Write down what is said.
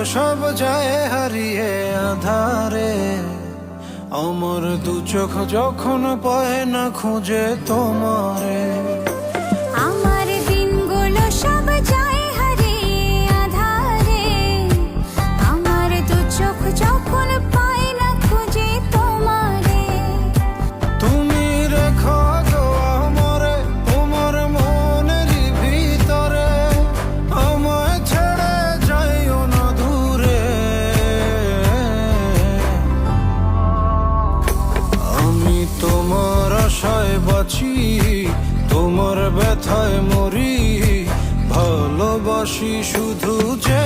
সব যায় হারিয়ে আধারে, আমার দু চোখ যখন পায় না খুঁজে তোমারে। আমার দিনগুলো সব যায় হারিয়ে আঁধারে, আমার দু চোখ যখন পায় না খুঁজে তোমারে। তুমি রেখো গো আমারে তোমার মনের ভিতরে, আমায় ছেড়ে যাইও না দূরে। আমি তোমার আশায় বাঁচি, তোমার ব্যথায় মরি, ভালোবাসি শুধু যে